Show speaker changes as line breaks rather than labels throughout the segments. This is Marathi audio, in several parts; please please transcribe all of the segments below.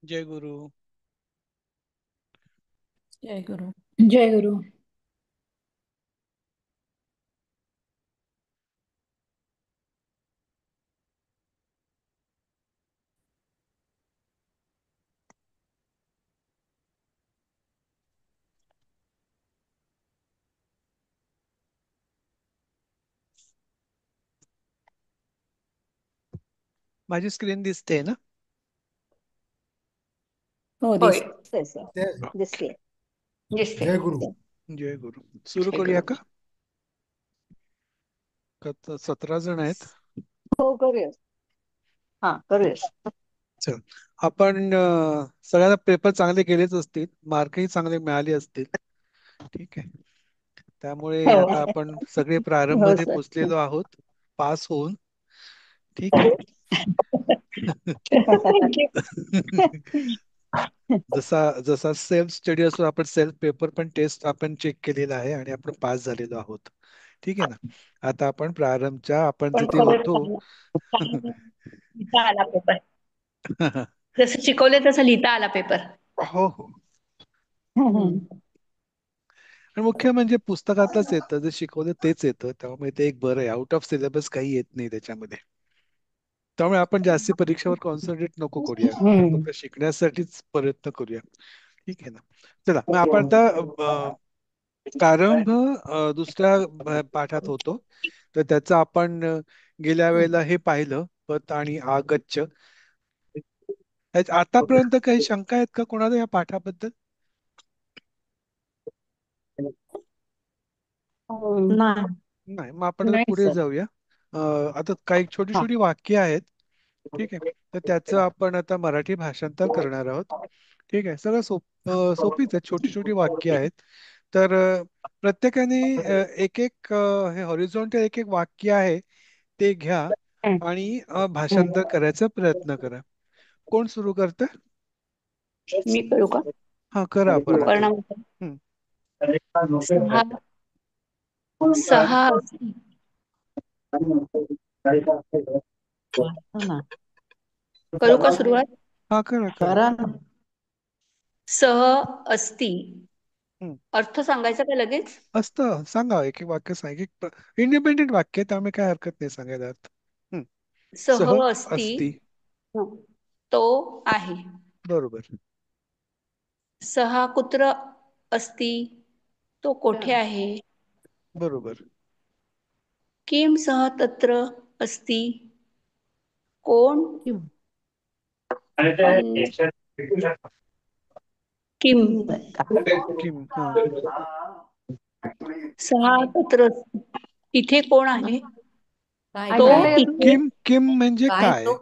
जय गुरु.
जय गुरु.
जय गुरु.
माझी स्क्रीन दिसते ना?
हो
होय,
दिस.
तसं
जय
ओके.
दिसते. दिसते.
जय गुरु.
जय गुरु. सुरू
जय
करूया
गुरु.
का? 17 जण आहेत.
हो, करूयास. हा, करूयास.
चल. आपण सगळ्यांना पेपर चांगले गेलेच असतील, मार्कही चांगले मिळाले असतील. ठीक आहे. त्यामुळे
हो.
आता आपण सगळे
हो
प्रारंभाने
सर.
पोचलेलो आहोत, पास होऊन. ठीक आहे.
थँक्यू.
जसा जसा सेल्फ स्टडी असतो, आपण सेल्फ पेपर पण टेस्ट आपण चेक केलेला आहे आणि आपण पास झालेलो आहोत. ठीक आहे ना? आता आपण प्रारंभच्या आपण
पण
जिथे
खरंच
होतो.
लिहिता आला पेपर. जसं शिकवले तसं लिहिता आला पेपर.
हो हो.
हम्म.
आणि मुख्य म्हणजे पुस्तकातलंच येतं, जे शिकवलं तेच येतं, त्यामुळे ते एक बरं आहे. आउट ऑफ सिलेबस काही येत नाही त्याच्यामध्ये. त्यामुळे आपण जास्ती परीक्षेवर कॉन्सन्ट्रेट नको करूया, आपण
हम्म.
फक्त शिकण्यासाठीच प्रयत्न करूया. ठीक आहे ना? चला, मग आपण आता प्रारंभ दुसऱ्या पाठात होतो. तर त्याचं आपण गेल्या वेळेला हे पाहिलं, पत आणि आगच्च. आतापर्यंत काही शंका आहेत का कोणाला या पाठाबद्दल?
नाही.
नाही, मग आपण आता
नाही
पुढे
सर.
जाऊया. आता काही छोटी
हा.
छोटी वाक्य आहेत. ठीक आहे. तर त्याचं आपण आता मराठी भाषांतर करणार आहोत. ठीक आहे. सगळं सोपीच आहे, छोटी छोटी वाक्य आहेत. तर प्रत्येकाने एक एक हे हॉरिझॉन्टल एक एक वाक्य आहे ते घ्या
हम्म.
आणि भाषांतर
हम्म.
करायचा प्रयत्न करा. कोण सुरू करतं?
मी करू का?
हा, करा अपर्णा ताई.
परिणाम.
हं.
सहा सहा असती. करू का सुरुवात?
हा, करा करा.
करा ना.
सह असती.
हं.
अर्थ सांगायचा का लगेच?
असतं, सांगा. एक एक वाक्य सांग. एक इंडिपेंडेंट वाक्य आहे, त्यामुळे काय हरकत नाही सांगायला अर्थ. हं.
सह
सह
असती.
असती.
तो आहे.
बरोबर.
सहा कुत्र असती. तो कोठे आहे?
बरोबर.
किम सह तत्र असती. कोण
किम.
अं, किम
किम. हा.
सहा तत्र असती. तिथे कोण आहे?
काय
तो
काय
तिथे
किम किम म्हणजे
काय
काय?
तो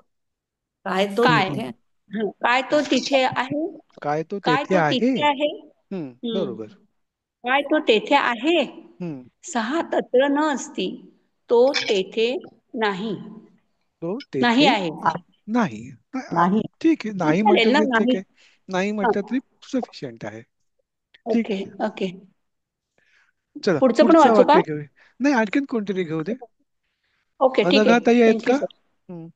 काय तो
काय?
तिथे.
काय तो तिथे आहे?
काय तो
काय
तेथे
तो
आहे?
तिथे आहे?
बरोबर.
काय तो तेथे आहे?
हम्म.
सहा तत्र न असती. तो तेथे नाही.
तो
नाही
तेथे
आहे.
नाही.
नाही.
ठीक आहे, नाही म्हटलं
चालेल ना
तरी ठीक
नाही.
आहे. नाही
हा,
म्हटलं तरी सफिशियंट आहे. ठीक
ओके
आहे.
ओके.
चला,
पुढचं पण
पुढचं
वाचू का?
वाक्य घेऊया. नाही, आणखीन कोणतरी घेऊ दे.
ओके ठीक आहे.
अनघाताई आहेत
थँक्यू
का?
सर.
हम्म.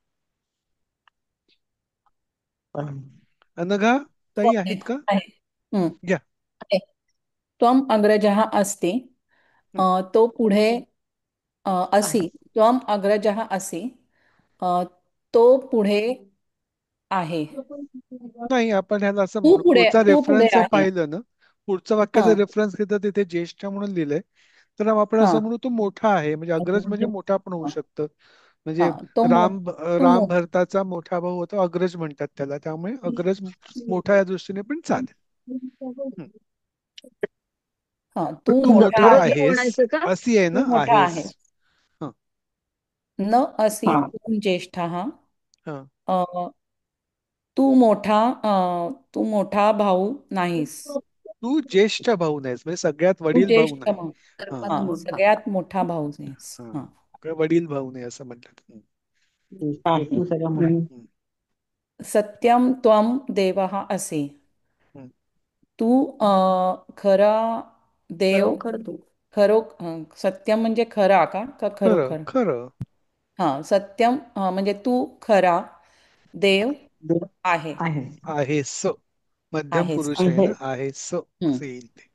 पण
अनघा
तो
ताई
आहे.
आहेत का?
आहे. हम्म.
घ्या.
आहे. त्वम अग्रजः अस्ति.
हम्म.
तो पुढे
आहे.
असि. त्वम अग्रजः असि. अ, तो पुढे आहे.
नाही, आपण ह्याला असं
तू
म्हणू,
पुढे
पुढचा
तू पुढे
रेफरन्स जर
आहे.
पाहिलं ना, पुढचं
हा
वाक्याचा रेफरन्स घेतलं तिथे ज्येष्ठ म्हणून लिहिलंय. तर आपण
हा
असं म्हणू, तो मोठा आहे. म्हणजे अग्रज म्हणजे मोठा पण होऊ शकतं.
हा
म्हणजे
तो
राम
तू
राम भरताचा मोठा भाऊ होता, अग्रज म्हणतात त्याला. त्यामुळे अग्रज मोठा या दृष्टीने पण चालेल. हं.
हा
पण
तू
तू
परत
मोठा
मोठा
परत
आहे.
आहेस,
म्हणायचं का?
अशी आहे ना,
तू मोठा
आहेस.
आहे.
हं.
न असि
हा.
त्वं ज्येष्ठः.
हं.
अ, तू मोठा तू मोठा भाऊ नाहीस.
तू ज्येष्ठ भाऊ नाहीस, म्हणजे सगळ्यात
तू
वडील भाऊ
ज्येष्ठ
नाही.
भाऊ.
हा.
हा सगळ्यात मोठा भाऊ नाहीस.
हा.
हा
वडील भाऊ नाही असं म्हणतात. हं.
आहे.
हं.
सत्यम त्वम देवः असि.
हं.
तू खरा देव.
खरोखर तू.
सत्यम म्हणजे खरा का
खरं
खरोखर.
खरं.
हा सत्यम म्हणजे तू खरा देव
देव
आहे.
आहे.
आहेस. मध्यम
आहेस.
पुरुष आहे ना,
आहे.
आहेस
हम्म.
असं येईल ते.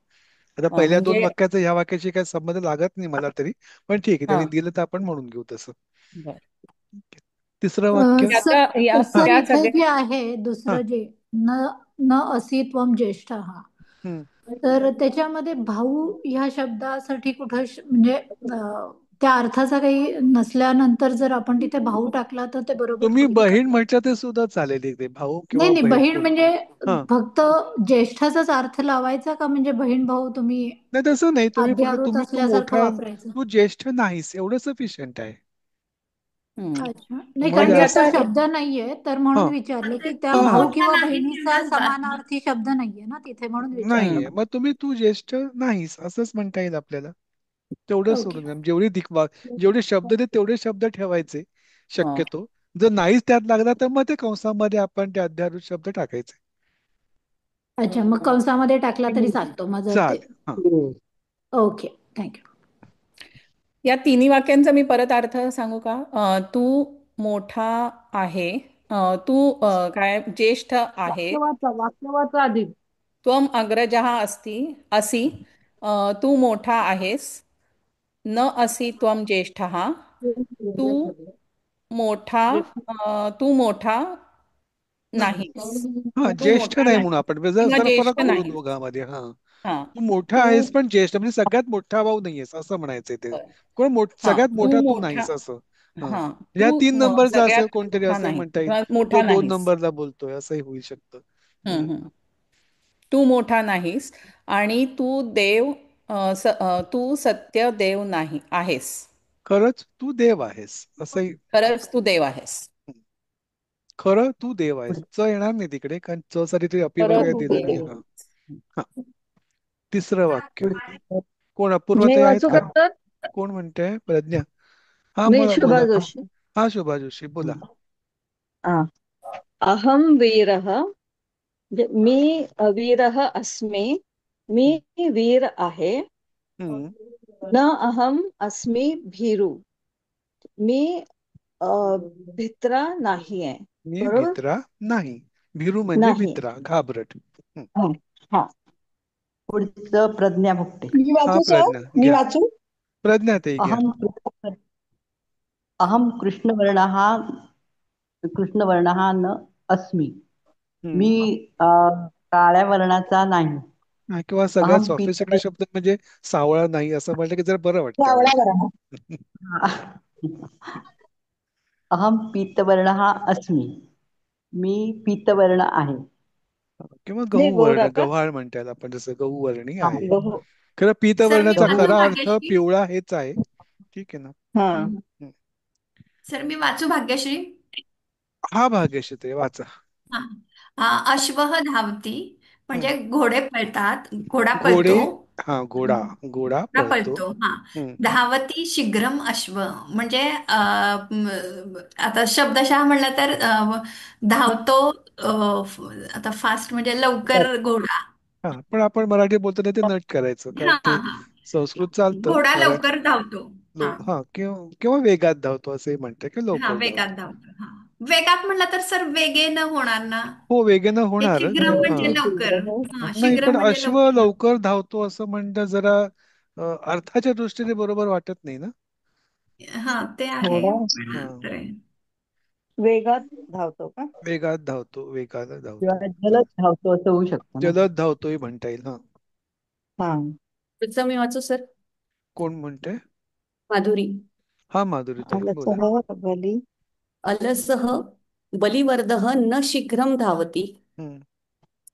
आता पहिल्या दोन
म्हणजे
वाक्याचा ह्या वाक्याशी काही संबंध लागत नाही मला तरी, पण ठीक आहे,
हा
त्यांनी दिलं तर आपण म्हणून घेऊ तसं.
बर.
तिसरं वाक्य.
सर,
त्याचा या
हा
सर
त्या
इथे
सगळ्या
जे आहे
हा.
दुसरं जे न न असी त्वम ज्येष्ठ हा,
हम्म.
तर त्याच्यामध्ये भाऊ ह्या शब्दासाठी कुठं म्हणजे त्या अर्थाचा काही नसल्यानंतर जर आपण तिथे भाऊ टाकला तर ते बरोबर
तुम्ही
होईल का?
बहीण म्हटलं ते सुद्धा चालेल इथे, भाऊ
नाही
किंवा
नाही,
बहीण
बहीण
कोण.
म्हणजे
हा.
फक्त ज्येष्ठाचाच अर्थ लावायचा का, म्हणजे बहीण भाऊ तुम्ही
नाही तसं नाही, तुम्ही फक्त
आद्यारूत
तू
असल्यासारखं
मोठा,
वापरायचं?
तू ज्येष्ठ नाहीस एवढं सफिशियंट आहे.
हम्म.
अच्छा, नाही
तुम्हाला
कारण
म्हणजे
जास्त.
तसा
आता
शब्द नाहीये तर म्हणून
हा
विचारले की त्या
हा हा.
भाऊ
मोठा
किंवा
नाही
बहिणीचा
तेवढाच बास.
समानार्थी शब्द नाहीये ना तिथे, म्हणून विचारलं.
नाहीये,
हम्म.
मग तुम्ही तू ज्येष्ठ नाहीस असंच म्हणता येईल आपल्याला. तेवढंच
ओके.
सोडून द्या. जेवढे शब्द ते तेवढे शब्द ठेवायचे
हा.
शक्यतो. जर नाहीच त्यात लागला तर मग ते कंसामध्ये आपण ते अध्यारोप शब्द टाकायचे.
अच्छा, मग कंसामध्ये टाकला तरी चालतो मग जर ते.
चालेल. हा.
Okay, thank you.
या तिन्ही वाक्यांचा मी परत अर्थ सांगू का? तू मोठा आहे. तू काय ज्येष्ठ आहे.
वाक्य वाचा आधी.
त्वम अग्रजः असि. तू मोठा आहेस. न असि त्वम ज्येष्ठः. तू मोठा तू मोठा नाहीस.
नाही.
हा,
तू
ज्येष्ठ
मोठा
नाही
नाही
म्हणून आपण जरा
किंवा
जरा फरक
ज्येष्ठ
करू
नाहीस.
दोघांमध्ये. हा.
हा.
तू मोठा
तू
आहेस पण ज्येष्ठ म्हणजे सगळ्यात मोठा भाऊ नाहीयेस असं म्हणायचंय ते.
हा
सगळ्यात
तू
मोठा तू
मोठा.
नाहीस असं. हा.
हा
ह्या
तू
3 नंबरचा असेल
सगळ्यात
कोणतरी
मोठा
असं
नाही
म्हणता येईल.
किंवा
तो
मोठा
2
नाहीस.
नंबरला बोलतोय असंही होऊ शकतं. हम्म.
हम्म. तू मोठा नाहीस आणि तू सत्य देव नाही आहेस.
खरंच तू देव आहेस असंही.
खरंच तू देव आहेस.
खरं तू देव आहेस, च येणार नाही तिकडे कारण च साठी तरी
खरं
अपिवार्य
तू
दिलं
देव
नाही. हा.
आहेस.
हा. तिसरं वाक्य.
पुढचं.
कोण
मी
अपूर्वताई आहेत
वाचू
का?
का तर?
कोण म्हणते? प्रज्ञा. हा,
मी
बोला
शुभा
बोला.
जोशी.
हा, शुभा जोशी बोला.
आ, अहम वीरः, म्हणजे मी वीरः अस्मि. मी
हम्म.
वीर आहे.
हम्म.
न अहम अस्मि भीरू. मी अ, भित्रा नाही आहे.
मी
बरोबर.
भित्रा नाही. भिरू म्हणजे
नाही.
भित्रा, घाबरट. हम्म.
हं, हा. पुढचं प्रज्ञा भुकटे. मी
हा,
वाचू सर?
प्रज्ञा
मी
घ्या.
वाचू.
प्रज्ञा ताई घ्या.
अहम अहम कृष्णवर्णः, कृष्णवर्णः न अस्मि. मी
हम्म.
काळ्या वर्णाचा नाही.
हा, किंवा सगळ्यात
अहम
सॉफिस्टिकेटेड शब्द म्हणजे सावळा नाही असं म्हटलं की जरा बरं वाटतं
सावळा
आवाज.
वर्ण. हा. अहम पीतवर्णः अस्मि. मी पीतवर्ण आहे.
किंवा
नाही
गहू
गोरा
वर्ण,
का?
गव्हाळ म्हणतात आपण, जसं गहू वर्णी
हा,
आहे.
गहू.
खरं
सर मी
पीतवर्णाचा
वाचू
गहू.
खरा अर्थ
भाग्यश्री.
पिवळा हेच आहे. ठीक आहे ना.
हा.
हम्म.
सर मी वाचू भाग्यश्री.
हा, भाग्यश्री ताई वाचा.
हा. अश्वः धावती
हम्म.
म्हणजे घोडे पळतात, घोडा
घोडे.
पळतो.
हा, घोडा. घोडा
घोडा
पळतो.
पळतो. हा.
हम्म.
धावती शीघ्रम अश्व म्हणजे आता शब्दशः म्हणलं तर धावतो. आता फास्ट म्हणजे लवकर घोडा.
हा, पण आपण मराठी बोलताना ते नट करायचं कारण
हा
ते
हा.
संस्कृत चालतं
घोडा
मराठी.
लवकर धावतो. हा.
हा, किंवा वेगात धावतो असंही म्हणतं की
हा,
लवकर
वेगात
धावतो.
धावतो. हा. वेगात म्हणलं तर सर वेगेनं होणार ना.
हो, वेगेनं
हे
होणारच.
शीघ्रम
हा.
म्हणजे लवकर. हा,
नाही,
शीघ्रम
पण
म्हणजे
अश्व
लवकर.
लवकर धावतो असं म्हणणं जरा अर्थाच्या दृष्टीने बरोबर वाटत नाही ना.
हा, ते आहे
थोडा
हा.
पण तर
वेगात धावतो का?
वेगात धावतो, वेगानं धावतो.
किंवा जलद धावतो असं होऊ शकतं ना.
जलद धावतोय म्हणता येईल. हा.
हा.
पुढचं मी वाचू सर.
कोण म्हणते?
माधुरी.
हा, माधुरीताई
आलं
बोला.
सह बली.
अलसः बलिवर्दः न शीघ्रं धावति.
हम्म.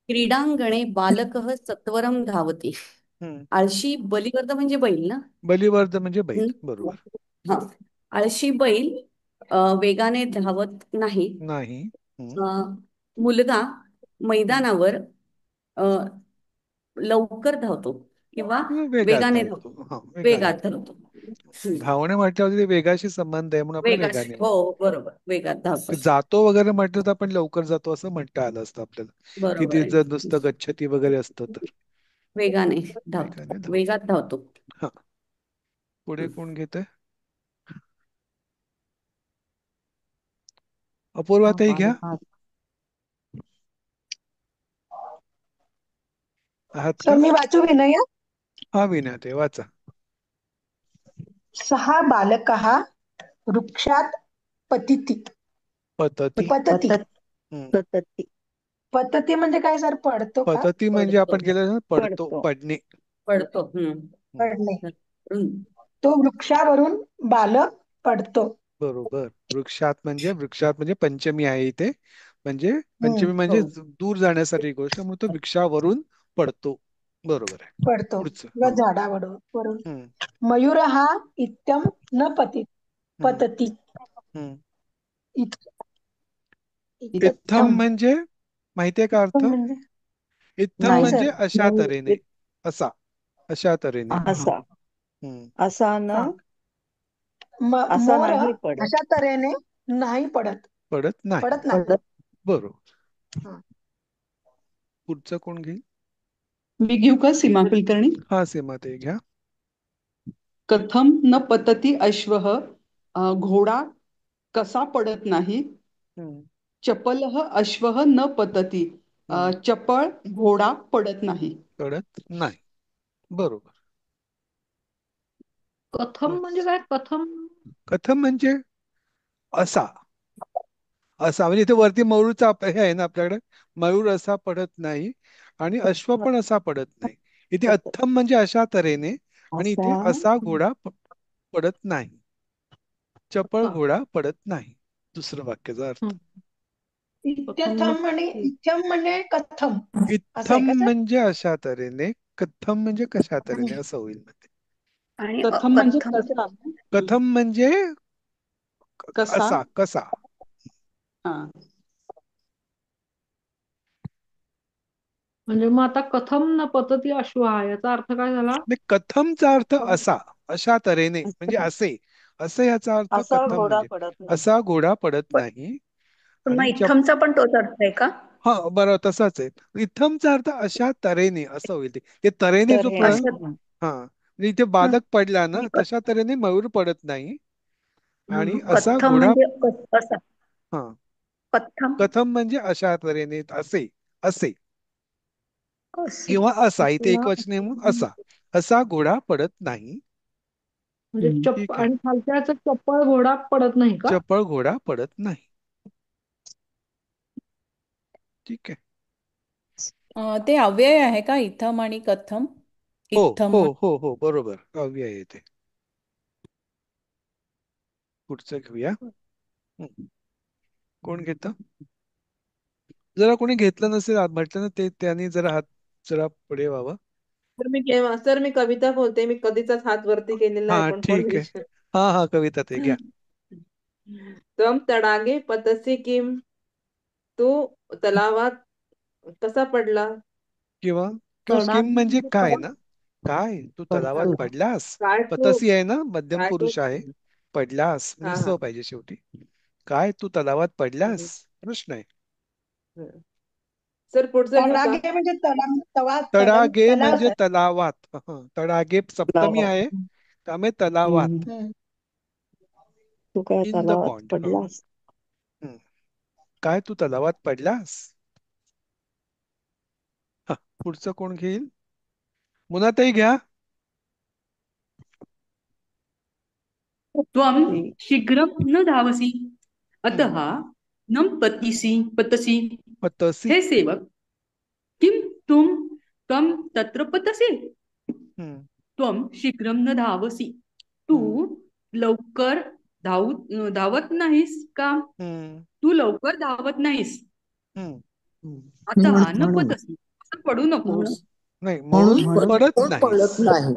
क्रीडांगणे बालकः सत्वरं धावति.
हम्म.
आळशी बलिवर्द म्हणजे बैल ना.
बलिवर्ध म्हणजे बैल,
हं?
बरोबर.
हा. आळशी बैल वेगाने धावत नाही.
नाही. हम्म.
अ, मुलगा
हम्म.
मैदानावर अ, लवकर धावतो किंवा
किंवा वेगात
वेगाने
धावतो.
धावतो.
हा, वेगाने.
वेगात धावतो. हं.
धावणे म्हटल्यावर ते वेगाशी संबंध आहे म्हणून आपण
वेगात
वेगाने
हो
म्हणतो.
बरोबर वेगात धावतो.
ते जातो वगैरे म्हटलं तर आपण लवकर जातो असं म्हणता आलं असतं आपल्याला.
बरोबर
किती
आहे.
जर नुसतं गच्छती वगैरे असतं तर.
वेगाने
वेगाने
धावतो,
धावतो.
वेगात धावतो.
हा. पुढे
हं.
कोण घेतंय?
हा,
अपूर्वाताई घ्या.
बालकात.
आहात
सर
का?
मी वाचू विनय.
हा विनय वाचा.
सहा बालकः वृक्षात पतिती.
पतती.
पतती
हम्म.
पतती
पतती म्हणजे काय सर? पडतो का?
पतती म्हणजे
पडतो
आपण केलं ना, पडतो,
पडतो
पडणे.
पडतो
पडणे.
हम्म.
तो वृक्षावरून बालक पडतो.
बरोबर. वृक्षात म्हणजे पंचमी आहे इथे. म्हणजे
हम्म.
पंचमी म्हणजे
हो.
दूर जाण्यासाठी गोष्ट, मग तो वृक्षावरून पडतो. बरोबर आहे.
पडतो
पुढचं.
किंवा झाडावरून वरून.
हम्म.
मयूर हा इत्यम न पतित.
हम्म.
पतती.
हम्म.
इत-
इत्थम
इत्यम
म्हणजे माहितीये का अर्थ?
म्हणजे
इत्थम
नाही
म्हणजे
सर.
अशा तऱ्हेने, असा, अशा तऱ्हेने.
असा
हम्म.
असा न
हा.
असा
मोर
नाही पडत
अशा तऱ्हेने नाही पडत.
पडत नाही.
पडत नाही.
पडत
बरोबर.
हा.
पुढचं कोण घेईल?
मी घेऊ का सीमा कुलकर्णी?
हा, सीमा ते घ्या.
कथम न पतती अश्वः, घोडा कसा पडत नाही.
हम्म.
चपलः अश्वः न पतती,
हम्म.
चपळ घोडा पडत नाही.
पडत नाही. बरोबर.
कथम म्हणजे काय? कथम
कथम म्हणजे असा, असा म्हणजे इथे वरती मयूरचा हे आहे ना आपल्याकडे, मयूर असा पडत नाही आणि अश्व पण असा पडत नाही. इथे
पतत
अथम म्हणजे अशा तऱ्हेने, आणि
असा
इथे असा घोडा पडत नाही. चपळ
अच्छा.
घोडा पडत नाही. दुसरं वाक्याचा अर्थ.
हं. कथम
इत्यथम आणि इत्यम म्हणजे कथम असं आहे
इत्थम
का सर?
म्हणजे अशा तऱ्हेने, कथम म्हणजे कशा तऱ्हेने असं होईल मध्ये.
आणि
कथम म्हणजे
कथम
कसा.
कथम म्हणजे
कसा.
असा, कसा.
हा.
म्हणजे मग आता कथम न पतती अश्वा याचा अर्थ काय झाला?
नाही, कथमचा अर्थ असा, अशा तऱ्हेने म्हणजे असे, असं याचा अर्थ
असा
कथम
घोडा
म्हणजे.
पडत नाही.
असा घोडा पडत
पण
नाही.
पण मग
आणि
इत्थमचा पण तोच अर्थ आहे का?
हा, बरोबर, तसाच आहे. इत्थमचा अर्थ अशा तऱ्हेने असं होईल. ते तऱ्हेने
तर
जो
हे
असं
हा, म्हणजे इथे
हं.
बालक पडला ना,
आणि
तशा तऱ्हेने मयूर पडत नाही. आणि असा
कथम
घोडा,
म्हणजे असा.
हा,
कथम
कथम म्हणजे अशा तऱ्हेने, असे, असे
असे.
किंवा असा. इथे
अश्वा
एकवचने म्हणून असा, असा घोडा पडत नाही.
म्हणजे
ठीक आहे.
आणि खालच्याचा चप्पळ घोडा पडत नाही का?
चपळ घोडा पडत नाही. ठीक आहे.
ते अव्यय आहे का इथम आणि कथम?
हो
इथम
हो हो हो, बरोबर, अव्यय आहे इथे. पुढचं घेऊया. हं. कोण घेत? जरा कोणी घेतलं नसेल, म्हटलं ना, ते त्यांनी जरा हात जरा पुढे व्हावं.
सर मी कविता बोलते. मी कधीचाच हात वरती केलेला आहे,
हा,
पण
ठीक आहे.
परमिशन.
हा हा, कविता ते घ्या.
तम तडागे पतसी किम, तू तलावात कसा पडला.
किंवा किंवा
तडाख
किम म्हणजे काय
काय?
ना, काय तू तलावात
पडतो
पडलास.
काय तू
पतसी आहे ना, मध्यम
काय तू
पुरुष आहे. पडलास म्हणजे
हा
स
हा
पाहिजे शेवटी. काय तू तलावात पडलास, प्रश्न आहे.
सर पुढचं घेऊ का?
तडागे म्हणजे
तडागे
तलाव
म्हणजे
सर.
तलावात. हं, तडागे सप्तमी
तलावात.
आहे, त्यामुळे तलावात.
हम्म.
तू काय
इन द
तलावात
पॉन्ड.
पडलास.
काय तू तलावात पडलास. हा, पुढचं कोण घेईल? मुनाताई घ्या.
त्वं
ती
शीघ्रं न धावसि,
हम्म.
अतः न पतसि.
पतसी.
हे सेवक, किं त्वं तत्र पतसि?
हम्म.
त्वं शीघ्रं न धावसि. तू
हम्म.
लवकर धावत नाहीस का?
हम्म.
तू लवकर धावत नाहीस.
हम्म.
अतः न
म्हणून
पतसि. असं पडू नकोस.
नाही, म्हणून
म्हणून
पडत नाहीस.
पडत नाही.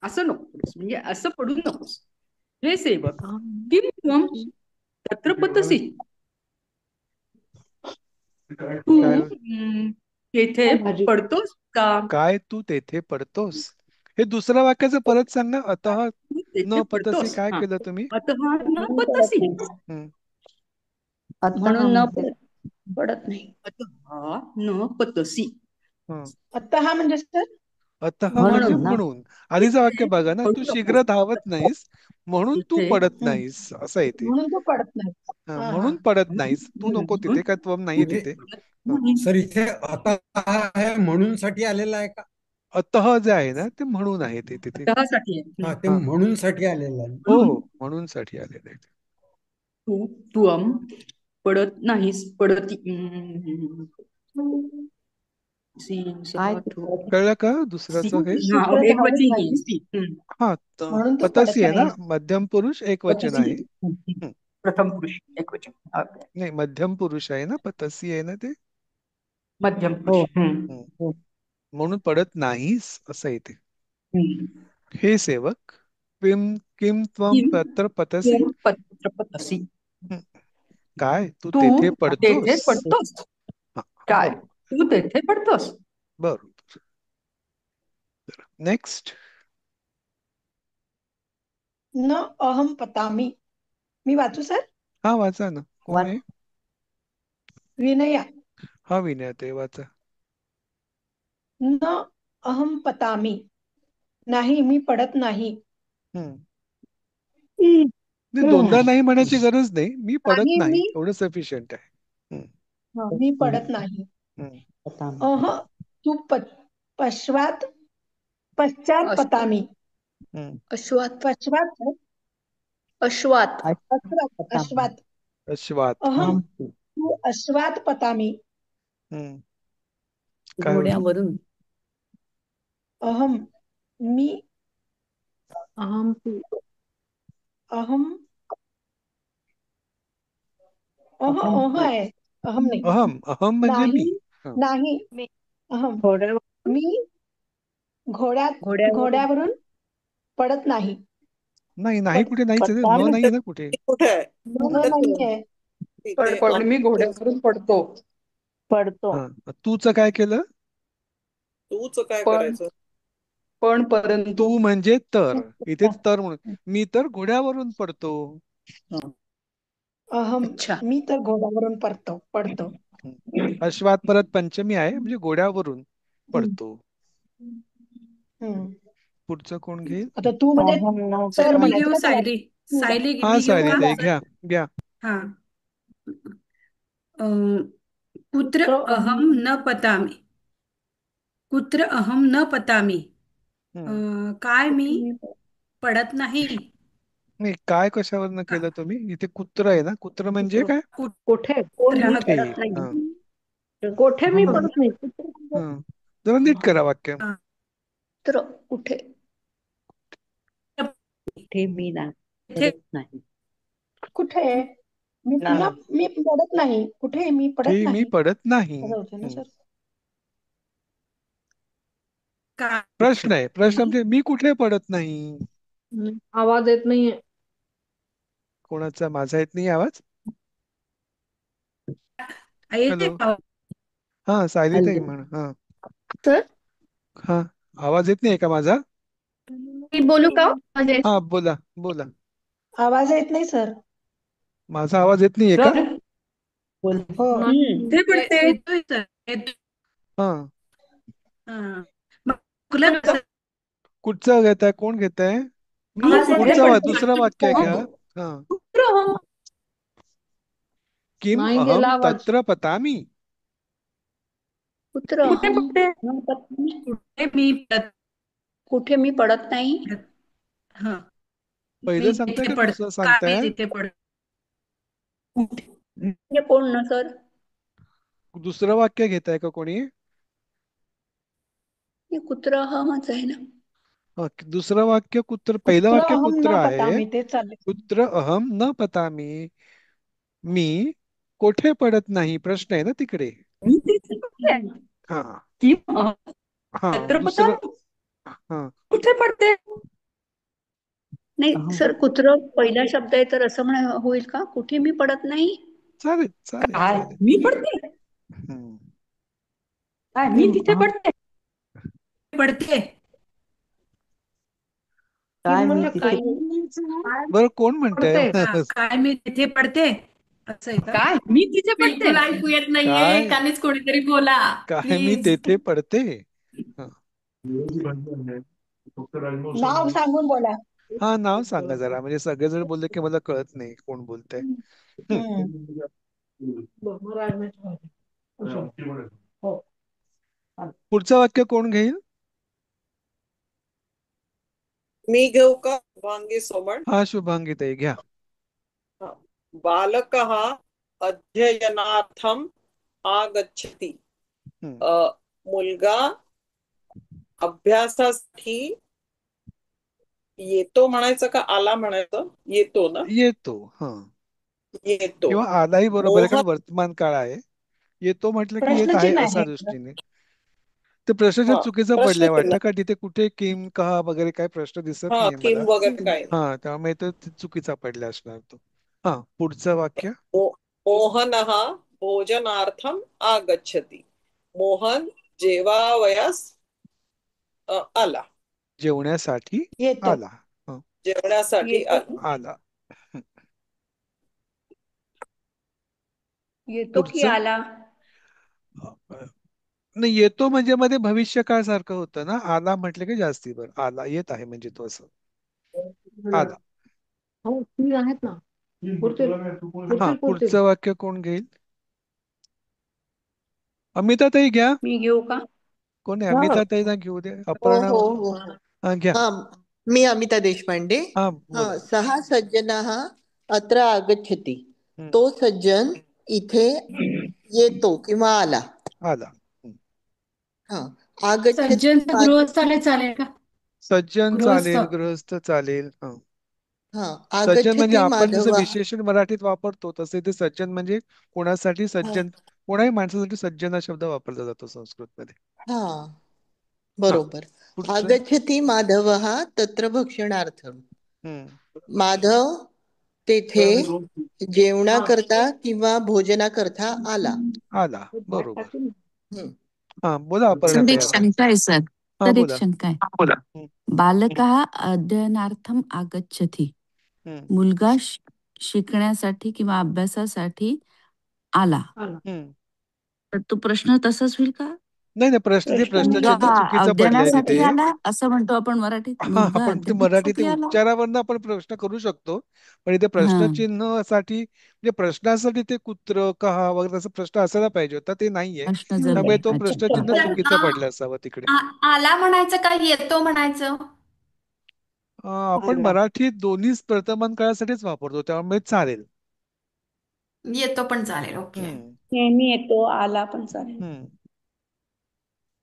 असं नकोस, म्हणजे असं पडू नकोस. हे सेवक,
थांब.
किं त्वं तत्र पतसि? तू
काय
येथे
काय भाजी?
पडतोस का?
काय तू तेथे पडतोस. हे दुसऱ्या वाक्याचं परत सांग ना. अतः
तू तेथे
न पतसी
पडतोस.
काय
हा,
केलं तुम्ही?
अतः न
म्हणून पडत
पतसि.
नाही.
हम्म.
आता
म्हणून न
म्हणजे
पडत नाही.
अतः न पतसि.
हं.
आता हा म्हणजे सर
अतः म्हणजे
म्हणून ना
म्हणून. आधीचं वाक्य बघा ना, तू
पडू
शीघ्र
नकोस
धावत नाहीस म्हणून तू
तिथे
पडत
हम्म.
नाहीस असं आहे ते.
म्हणून तो पडत नाही.
हा,
हा हा
म्हणून पडत नाहीस, तू नको
म्हणून
तिथे, काय त्वम नाहीये
म्हणजे
तिथे.
पडत
हा.
नाही.
सर इथे आता हा आहे म्हणून साठी आलेला आहे का?
अतः जे आहे ना ते म्हणून आहे ते तिथे.
त्यासाठी आहे.
हा ते
हा,
म्हणून साठी आलेलं आहे.
हो
म्हणून
हो, म्हणून साठी आलेलं आहे ते.
तू त्वम पडत नाहीस पडती सी
काय
सहा
ते
थो
पडत
कळलं का
सी
दुसऱ्याचं हे?
हा
शीघ्र
एक
धावत
वचनी
नाही
सी
हा,
म्हणून तो पडत
पतसी आहे ना,
नाही.
मध्यम पुरुष एक वचन
पतसी
आहे. हं.
प्रथम पुरुष एक वचन Okay.
नाही, मध्यम पुरुष आहे ना, पतसी आहे ना ते.
मध्यम
हो
पुरुष
हं.
हो
म्हणून पडत नाहीस असं आहे ते.
हम्म.
हे सेवक, किम त्वम
किम
तत्र पतसी.
त्वम पत्र पतसी
हं. काय तू
तू
तेथे
तेथे
पडतोस?
पडतोस
हा,
काय
बरोबर
तू तेथे पडतोस
बरोबर. नेक्स्ट.
न अहम पतामी. मी वाचू सर?
हा, वाचा ना, कोण
वाच
आहे?
विनया.
हा, विनय ते वाचा.
न अहम पतामी. नाही मी पडत नाही.
हम्म. नाही, दोनदा नाही म्हणायची गरज नाही, मी पडत
नाही
नाही
मी
एवढं सफिशियंट आहे. हम्म.
मी पडत नाही.
हम्म.
पतामी
तू पश्चात पश्चात
अश्व
पतामी.
हम्म.
अश्वात
पश्चात
अश्वात
अश्वात
पतामी
अश्वात.
अश्वात. हा.
अहम
अहम
तू अश्वात पतामी.
हम्म. काय होईल?
घोड्यावरून
अहम मी
अहम तू
अहम
अहम
आहे. अहम नाही.
अहम म्हणजे मी.
नाही
हा.
नाही अहम
घोड्यावर
मी
घोड्यावरून
घोड्यावरून पडत नाही.
नाही, नाही
पड
कुठे नाहीच आहे,
पडताल
न
म्हणजे
नाहीये ना कुठे.
कुठे आहे?
न नाहीये.
पण मी घोड्यावरून पडतो
पडतो
हा, तूच काय केलं?
तूच काय
पण
करायचं?
परंतु
तू म्हणजे तर, इथे तर म्हणून मी तर घोड्यावरून पडतो.
अहम
अच्छा
मी तर घोड्यावरून पडतो.
हम्म. अश्वात परत पंचमी आहे, म्हणजे घोड्यावरून
हम्म,
पडतो.
हम्म.
पुढचं कोण घेईल?
आता तू म्हणजे
अहम न
सर
तर
मी
पतामी
म्हणायचं
घेऊ
का त्याला?
सायली
तू जा.
सायली
हा,
मी घेऊ
सायली
का
ताई
जा.
घ्या घ्या.
हा अं, कुत्र
तो
अहम
अहम
न पतामी कुत्र अहम न पतामी
हम्म.
काय मी पडत नाही
नाही, काय कशावरनं
का-
केलं तुम्ही? इथे कुत्र आहे ना, कुत्र म्हणजे काय?
कुठे कोण
मी
मी
कुठे?
पडत नाही.
हा.
कोठे मी
हम्म.
पडत नाही
हा. जरा नीट करा वाक्य.
तर कुठे
कुठे मी ना
इथे
पडत नाही
कुठे
नाही
मी पडत नाही. कुठे मी पडत
ते मी
नाही.
पडत नाही.
असं होतं ना
हम्म.
सर?
काय
प्रश्न आहे, प्रश्न
मी
म्हणजे मी कुठे पडत नाही.
आवाज येत नाहीये.
कोणाचा? माझा येत नाही आवाज?
येते
हॅलो. हा, सायली ताई म्हण. हा.
तर
हा, आवाज येत नाही का माझा?
मी बोलू का म्हणजे
हा, बोला बोला.
आवाज येत नाही सर.
माझा आवाज येत नाहीये का?
सर
बोल
हो.
ते पडते
येतोय सर येतोय.
हा.
हा. मग चुकलं ना सर?
कुठचं घेत आहे, कोण घेत आहे?
मी
आवाज
कुठे
येतोय?
दुसरं वाक्य घ्या.
पडतो
हा.
कुत्र
किम
नाही गेला
अहम
आवाज.
तत्र पतामी.
कुत्र
कुठे
अहम
पडते
न पतामी.
कुठे मी पडत
कुठे मी पडत नाही.
हा
पहिलं
मी
सांगताय
तिथे
का
पडत
दुसरं
का मी
सांगताय?
तिथे पडत
म्हणजे कोण न सर?
दुसरं वाक्य घेताय का कोणी?
हे कुत्र अहमच आहे ना.
हा, दुसरं वाक्य कुत्र, पहिलं
कुत्र
वाक्य
अहम
कुत्र
न
आहे.
पतामी ते चालले.
कुत्र अहम न पतामी. मी कोठे पडत नाही, प्रश्न आहे ना तिकडे.
मी तिथे पडते
हम्म.
हा.
की
हा, दुसरं.
छत्रपती
हा.
कुठे पडते
नाही
अहम
सर कुत्र पहिला शब्द आहे तर असं होईल का? कुठे मी पडत नाही.
चालेल चालेल
काय
चालेल.
मी पडते
हम्म.
काय मी
किम
तिथे
अहम
पडते
पडते
किम
काय मी
म्हणलं
तिथे
काय?
बरं, कोण म्हणतंय?
पडते
काय मी तिथे पडते असं आहे का?
काय मी तिथे पडते
बिलकुल ऐकू येत नाहीये.
काय
एकानेच कोणीतरी बोला
काय मी
प्लीज.
तेथे पडते. हा.
नाव सांगून बोला.
हा, नाव सांगा जरा, म्हणजे सगळेजण बोलले की मला कळत नाही कोण बोलतंय. पुढचं वाक्य कोण घेईल?
मी घेऊ का? वांगी सोमण.
हा, शुभांगी ताई घ्या.
बालकः अध्ययनार्थम आगच्छति. मुलगा अभ्यासासाठी येतो म्हणायचं का आला म्हणायचं? येतो ना?
येतो. हा,
येतो.
किंवा आलाही बरोबर आहे, कारण
मोहन
वर्तमान काळ आहे. येतो म्हटलं की येत आहे
प्रश्नचिन्ह
असा
आहे.
दृष्टीने. ते प्रश्नचिन्ह
हा
चुकीचं पडलंय
प्रश्नचिन्ह.
वाटतं, का तिथे कुठे किम कहा वगैरे काही प्रश्न दिसत
हा
नाहीये
किम
मला.
वगैरे काय नाही.
हा, त्यामुळे तो चुकीचा पडला असणार तो. हा, पुढचं वाक्य.
मोहनः भोजनार्थम आगच्छति. मोहन जेवावयास आला.
जेवण्यासाठी
येतो.
आला. हा,
जेवण्यासाठी
येतो.
आला.
आला.
येतो की
पुढचं.
आला.
नाही, येतो म्हणजे मध्ये भविष्य काळ सारखं होतं ना. आला म्हटलं की जास्ती बरं, आला येत आहे म्हणजे तो असं. आला.
हो ती आहेत ना.
हा, पुढचं वाक्य कोण घेईल? अमिता ताई घ्या.
मी घेऊ का?
कोण आहे?
हा.
अमिता ताईला घेऊ दे.
हो
अपर्णा.
हो हो
हा, घ्या.
हा, मी अमिता देशपांडे.
हा,
हा,
बोला.
सः सज्जनः अत्र आगच्छति.
हम्म,
तो सज्जन इथे येतो किंवा आला.
आला.
हा, आगच्छति
सज्जनचं गृहस्थ आले चालेल का?
सज्जन
गृहस्थ.
चालेल, गृहस्थ चालेल. हा,
हा,
सज्जन म्हणजे
आगच्छति
आपण जसं
माधवः.
विशेषण मराठीत वापरतो तसे ते सज्जन म्हणजे कोणासाठी
हा
सज्जन, कोणाही माणसासाठी सज्जन हा शब्द वापरला जातो संस्कृत मध्ये.
हा,
हा,
बरोबर.
पुढचं.
आगच्छति माधवः तत्र भक्षणार्थम.
हम्म,
माधव तेथे जेवणाकरता किंवा भोजनाकरता आला.
आला. बरोबर.
हम्म.
हा, बोला अपर्णा
सर
ताई
एक
आता.
शंका आहे सर.
हा,
सर एक
बोला.
शंका आहे.
हम्म,
बालकः अध्ययनार्थम आगच्छति.
हम्म,
मुलगा शिकण्यासाठी किंवा अभ्यासासाठी आला.
हम्म.
तर तो प्रश्न तसाच होईल का?
नाही नाही, ते
मुलगा
प्रश्नचिन्ह चुकीचं पडलंय
अध्ययनासाठी
तिथे.
आला असं म्हणतो आपण मराठीत.
हा,
मुलगा
आपण ते मराठी ते
अध्ययनासाठी आला.
उच्चारावरनं आपण प्रश्न करू शकतो, पण इथे
हा,
प्रश्नचिन्हासाठी म्हणजे प्रश्नासाठी ते कुत्र कहा वगैरे असं प्रश्न असायला पाहिजे होता, ते नाहीये.
प्रश्न जर
त्यामुळे तो
अच्छा हा.
प्रश्नचिन्ह
तर
चुकीचं पडलं असावं तिकडे.
आला म्हणायचं का येतो म्हणायचं?
आपण
आला.
मराठीत दोन्ही वर्तमान काळासाठीच वापरतो, त्यामुळे चालेल.
येतो पण चालेल. ओके.
हम्म,
नेहमी येतो आला पण चालेल.
हम्म.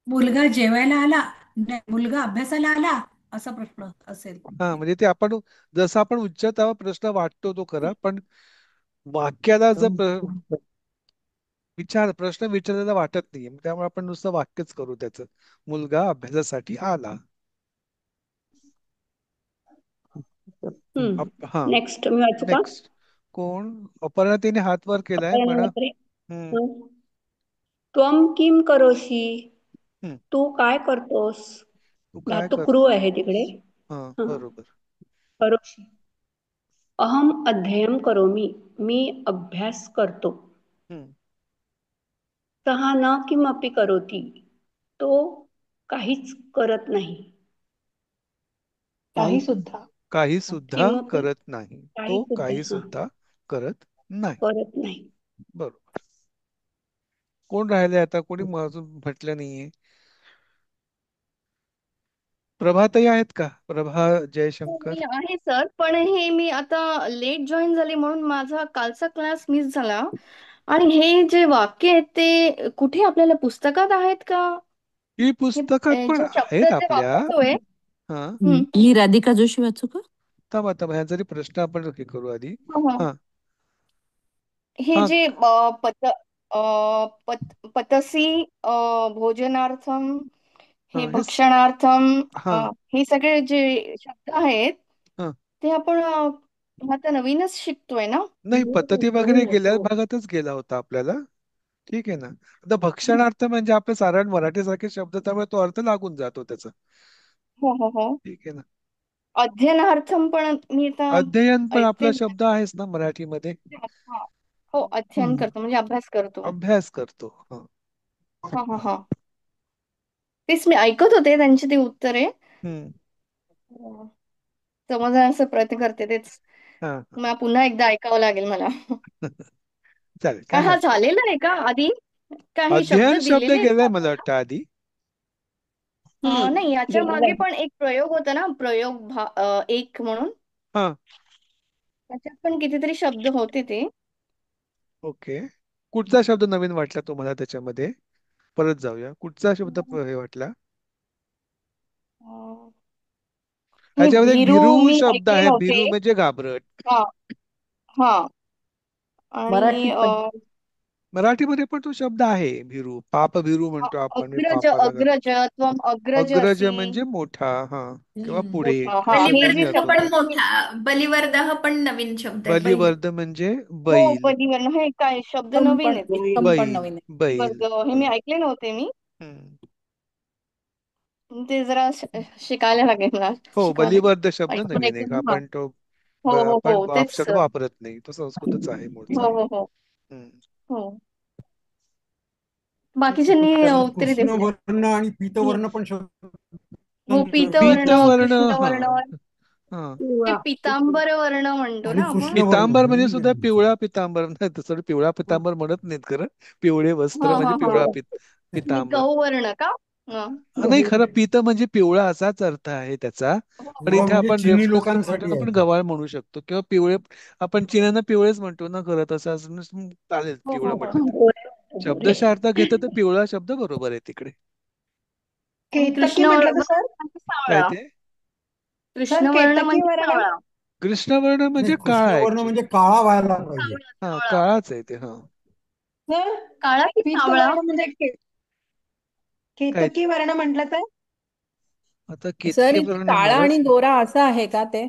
मुलगा जेवायला आला, नाही मुलगा अभ्यासाला आला, असा प्रश्न असेल.
हा, म्हणजे ते आपण जसं आपण उच्चतावा प्रश्न वाटतो तो खरा, पण वाक्याला जर प्रश्न विचारायला वाटत नाहीये, त्यामुळे आपण नुसतं वाक्यच करू त्याचं. मुलगा अभ्यासासाठी आला. हा,
नेक्स्ट मी वाचू का?
नेक्स्ट. कोण? अपर्णा तिने हात वर केलाय
अपर्णा
म्हणा.
म्हात्रे.
हम्म,
त्वम किम करोषि.
हम्म.
तू काय करतोस?
तू काय
धातू क्रू
करतो?
आहे तिकडे.
हा,
हा,
बरोबर.
करोषि. अहम अध्ययन करोमि. मी अभ्यास करतो.
हम्म,
सः न किमपि करोति. तो काहीच करत नाही.
तो
काही सुद्धा.
काही सुद्धा
किमपि
करत नाही.
काही
तो
सुद्धा
काही सुद्धा करत नाही.
करत नाही.
बरोबर. कोण राहिले आता? कोणी अजून म्हटलं नाहीये. प्रभाताई आहेत का? प्रभा जयशंकर.
मी आहे सर, पण हे मी आता लेट जॉईन झाले म्हणून माझा कालचा क्लास मिस झाला. आणि हे जे वाक्य आहेत ते कुठे आपल्याला पुस्तकात आहेत का?
ही
हे
पुस्तकात पण
जे शब्द
आहेत
जे
आपल्या.
वापरतोय.
हा,
मी राधिका जोशी वाचू का?
थांबा थांबा, ह्या जरी प्रश्न आपण हे करू आधी.
हं, हं.
हा,
हे
हा,
जे पतसी भोजनार्थम,
हा,
हे भक्षणार्थम,
हा,
हे सगळे जे शब्द आहेत
हा.
ते आपण आता नवीनच शिकतोय ना.
नाही, पद्धती वगैरे गेल्या भागातच गेला होता आपल्याला. ठीक आहे ना. आता भक्षणार्थ म्हणजे आपलं साधारण मराठीसारखे शब्द, त्यामुळे तो अर्थ लागून जातो त्याचा.
हो हो हो.
ठीक आहे ना.
अध्ययनार्थम पण मी आता
अध्ययन पण आपला
ऐकते.
शब्द आहेच ना मराठीमध्ये.
हा. हो, अध्ययन करतो म्हणजे अभ्यास करतो.
अभ्यास करतो. हा.
हा हा हा. तेच मी ऐकत होते त्यांची ती उत्तरे.
हम्म.
समजण्याचा प्रयत्न करते तेच.
हा
मग पुन्हा एकदा ऐकावं लागेल मला.
चालेल,
काय
काय
हा
हरकत
झालेला आहे का आधी? काय हे शब्द
अध्ययन शब्द
दिलेले आहेत
गेलाय मला
का?
वाटतं आधी.
नाही, याच्या
गेलेला
मागे
आहे.
पण एक प्रयोग होता ना, एक म्हणून.
हा
त्याच्यात पण कितीतरी शब्द होते ते.
ओके. कुठचा शब्द नवीन वाटला तुम्हाला त्याच्यामध्ये? परत जाऊया, कुठचा शब्द हे वाटला?
अं, हे
ह्याच्यामध्ये एक
भिरू
भिरू
मी
शब्द
ऐकले
आहे,
नव्हते.
भिरू म्हणजे घाबरट.
हा हा आणि
मराठीत पण
मराठीमध्ये पण तो शब्द आहे, भिरू. पाप भिरू म्हणतो आपण, मी
अग्रज
पापाला
अग्रजत्व अग्रज
अग्रज
असी
म्हणजे मोठा, हा, किंवा
हम्म.
पुढे,
मोठा. हा
कसे
हे
कोणी
जे
बलिवर्ध
असो
शब्द
पण
ते.
मी
मोठा, बलिवर्ध हा पण नवीन शब्द आहे, बैल.
बलिवर्ध म्हणजे
हो
बैल.
बलिवर्ण हे काय शब्द
उत्तम
नवीन
पण
आहेत.
उत्तम पण
बैल
नवीन आहे.
बैल
वर्ग हे मी ऐकले नव्हते मी.
हम्म.
ते जरा शिकायला लागेल मला.
हो,
शिकावं लागेल.
बलिवर्ध शब्द
ऐकून
नवीन आहे,
ऐकून हा.
आपण तो
हो हो
आपण
हो तेच.
शब्द वापरत नाही, तो संस्कृतच आहे मूळचा.
हो हो हो
हम्म.
हो.
ठीक आहे.
बाकीच्यांनी
त्याच्यात
उत्तरे
कृष्ण
दिली.
वर्ण आणि पीतवर्ण पण शब्द
हो पीतवर्ण
पीतवर्ण, हा
कृष्णवर्ण
हा.
ते
पिवळा.
पितांबर वर्ण म्हणतो
आणि
ना आपण.
कृष्णवर्ण
पितांबर म्हणजे
होऊन
सुद्धा
गेलं.
पिवळा पितांबर नाही, तसं पिवळा पितांबर म्हणत नाहीत खरं. पिवळे
हा
वस्त्र म्हणजे
हा हा
पिवळा
आणि
पितांबर.
गहू वर्ण का? हा.
नाही, खरं पीत म्हणजे पिवळा असाच अर्थ आहे त्याचा.
हो
पण
पिवळा
इथे
म्हणजे
आपण
चिनी
रेफरन्स म्हणून म्हणतो
लोकांसाठी
ना, आपण
आहे.
गव्हाळ म्हणू शकतो किंवा पिवळे. आपण चिन्हांना पिवळेच म्हणतो ना, खरं तसं असं चालेल
हो
पिवळं
हो हो.
म्हटलं तर.
गोरे गोरे.
शब्दशः अर्थ घेतं तर पिवळा शब्द बरोबर आहे तिकडे.
आणि
केतकी
कृष्ण
म्हटलं
वर्ण
तर सर?
म्हणजे
काय
सावळा.
ते?
कृष्ण
सर
वर्ण
केतकी
म्हणजे
वर्ण?
सावळा.
कृष्णवर्ण
नाही,
म्हणजे काळा
कृष्णवर्ण
ऍक्च्युली.
म्हणजे काळा व्हायला पाहिजे.
सावळा
हा,
सावळा.
काळाच आहे ते. हा.
सर
काळा की सावळा?
पीतवर्ण म्हणजे
काय
केतकी वर्ण म्हटलं तर?
आता
सर
केतके
इथे
वर्ण
काळा आणि
मलाच
गोरा असं आहे का ते?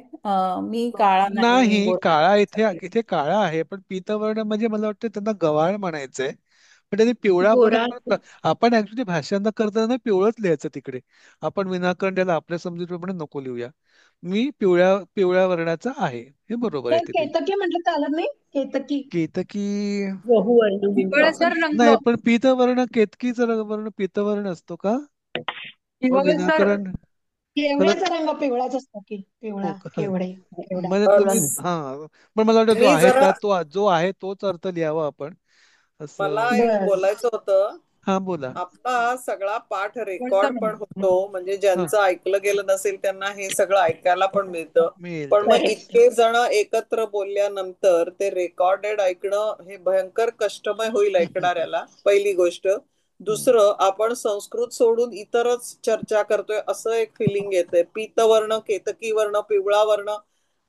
मी काळा नाही, मी
नाही.
गोरा
काळा
नाही.
इथे इथे काळा आहे, पण पीतवर्ण म्हणजे मला वाटतं त्यांना गव्हाळ म्हणायचंय. पण त्यांनी पिवळा पण
गोरा.
आपण ऍक्च्युली भाषांतर करताना पिवळंच लिहायचं तिकडे. आपण विनाकारण त्याला आपल्या समजुतीप्रमाणे नको लिहूया. मी पिवळ्या पिवळ्या वर्णाचा आहे, हे बरोबर आहे
सर
तिथे.
केतकी म्हटलं चालत नाही? केतकी.
केतकी
गहू वर्ण म्हणतो आपण.
पिवळसर रंग.
नाही, पण पीतवर्ण केतकीचा वर्ण पीतवर्ण असतो का? मग
पिवळसर.
विनाकारण खरं.
केवड्याचा रंग पिवळाच असतो की
हो
पिवळा
का?
केवडा.
म्हणजे तुम्ही,
अस-
हा, पण मला वाटतं जो
मी
आहे
जरा
त्या तो जो आहे तोच अर्थ लिहावा आपण
मला
असं.
एक
बर.
बोलायचं होतं.
हा, बोला.
आपला हा सगळा पाठ
पिवळसर
रेकॉर्ड पण
रंग.
होतो, म्हणजे
हा,
ज्यांचं ऐकलं गेलं नसेल त्यांना हे सगळं ऐकायला पण मिळतं.
मिळेल
पण मग
त्याच्यात.
इतके जण एकत्र बोलल्यानंतर ते रेकॉर्डेड ऐकणं हे भयंकर कष्टमय होईल ऐकणाऱ्याला, पहिली गोष्ट.
हम्म.
दुसरं, आपण संस्कृत सोडून इतरच चर्चा करतोय असं एक फिलिंग येतंय. पीतवर्ण, केतकी वर्ण, पिवळा वर्ण,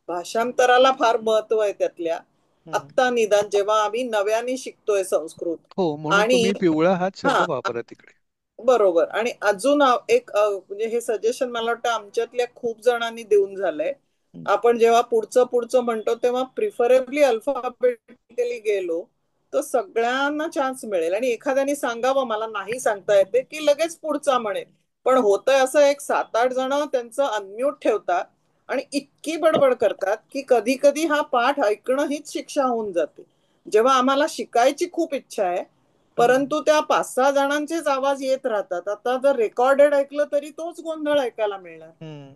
भाषांतराला फार महत्व आहे त्यातल्या.
हम्म.
आत्ता निदान जेव्हा आम्ही नव्याने शिकतोय संस्कृत.
हो, म्हणून
आणि
तुम्ही पिवळा हाच शब्द
हा,
वापरा तिकडे.
बरोबर. आणि अजून एक म्हणजे हे सजेशन मला वाटतं आमच्यातल्या खूप जणांनी देऊन झालंय.
हम्म.
आपण जेव्हा पुढचं पुढचं म्हणतो तेव्हा प्रिफरेबली अल्फाबेटिकली गेलो तर सगळ्यांना चान्स मिळेल. आणि एखाद्याने सांगावं मला नाही सांगता येते की लगेच पुढचा म्हणेल. पण होतंय असं, एक 7-8 जण त्यांचं अनम्यूट ठेवतात आणि इतकी बडबड करतात की कधी कधी हा पाठ ऐकणं हीच शिक्षा होऊन जाते. जेव्हा आम्हाला शिकायची खूप इच्छा आहे,
हम्म.
परंतु त्या 5-6 जणांचेच आवाज येत राहतात. आता जर रेकॉर्डेड ऐकलं तरी तोच गोंधळ ऐकायला मिळणार.
हम्म.